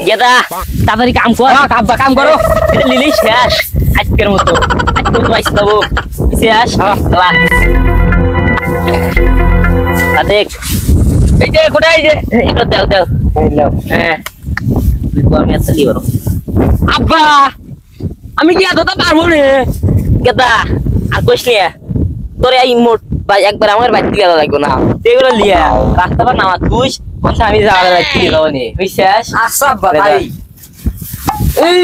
গেদা তাড়াতাড়ি কাম কর। আব্বা কাম করো। লিলি শেষ আজকের মতো। আজকে তো বাইস দেবো শেষ। দেখ এই যে কোথায় এই যে এটা দাও দাও। হ্যাঁ আমি একটা লিব আব্বা আমি কি এতটা পারবো রে? গেদা আর কইস নিয়ে তোর এই মোট ভাই একবার আমার বাইক দিয়ে লাগবে না এগুলো লিয়া রাস্তা পর নামা তুই বলছে আমি যাওয়ার বাইক দিয়ে যাবো নি বিশ্বাস। আচ্ছা আব্বা ভাই এই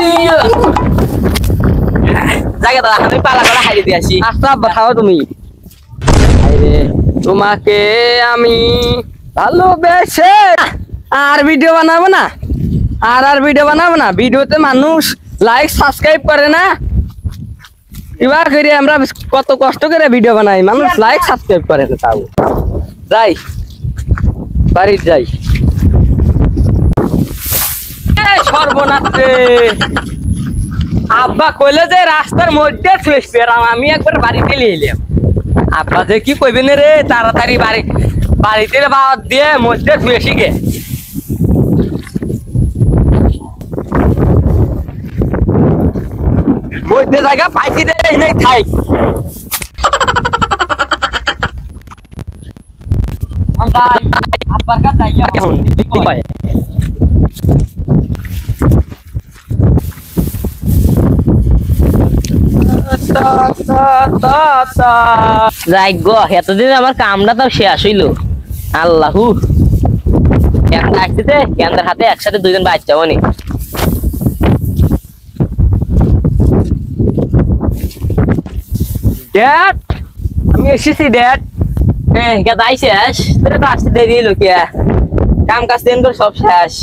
জায়গা দাদা আমি পালা করে হারিয়ে দিয়ে আসি। আচ্ছা আব্বা খাও তুমি। তোমাকে আমি ভালোবেসে আর ভিডিও বানাবো না, আর ভিডিও বানাবো না। ভিডিওতে মানুষ লাইক সাবস্ক্রাইব করে না। এবার করে আমরা কত কষ্ট করে ভিডিও বানাই, মানুষ লাইক সাবস্ক্রাইব করে না। তাও যাই বাড়ি যাই। সর্বনাশ রে, আব্বা কইলে যে রাস্তার মধ্যে শুয়েছে, আমি একবার বাড়িতে নিয়ে এলাম। আব্বা যে কি কইবেন রে, তাড়াতাড়ি বাড়িতে বাদ দিয়ে মধ্যে শুয়েছি গে। মধ্যে জায়গা পাইছি রে, এই থাই আব্বার কাছে যাই এখন কি পায়। যাই গো এতদিন আমার কামটা তো শেষ হইলো। আল্লাহু একটা আসতেছে কেন্দ্রের হাতে একসাথে দুইজন বাচ্চা বনি। ড্যাড আমি এসেছি ড্যাড। হ্যাঁ তাই শেষ তোরা তো আসতে দেরি হলো কি কাম কাজ দিন করে সব শেষ।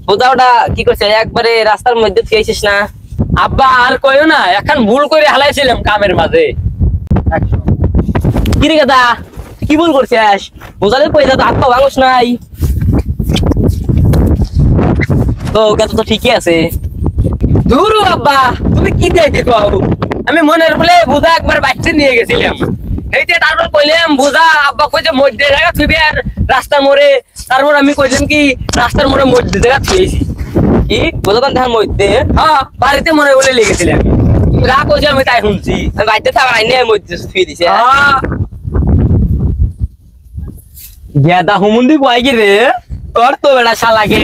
বোঝাওটা কি করছে একবারে রাস্তার মধ্যে থুয়েছিস না। আব্বা আর কইও না, এখন ভুল করে হালাইছিলাম কামের মাঝে। কি রে গাদা কি ভুল করছিস? বোঝালে পয়সা তো আত্মা ভাঙস নাই তো গাদা তো ঠিকই আছে। ধুরু আব্বা তুমি কি দেখে কও, আমি মনের বলে বুঝা একবার বাচ্চা নিয়ে গেছিলাম। এইতে তারপর কইলাম বুঝা, আব্বা কইছে মধ্যে জায়গা থুইবে আর রাস্তার মোড়ে। তারপর আমি কইলাম কি রাস্তার মোড়ে মধ্যে জায়গা থুইছি। কি বোঝাতাম ধান মধ্যে? হ্যাঁ বাড়িতে মনে বলে লেগেছিলাম। রাগ হয়েছে আমি তাই শুনছি। বাড়িতে থাকা আইনে মধ্যে থুই দিছে। গেদা হুমুন্দি কয় কি রে, তোর তো বেড়া শালাকে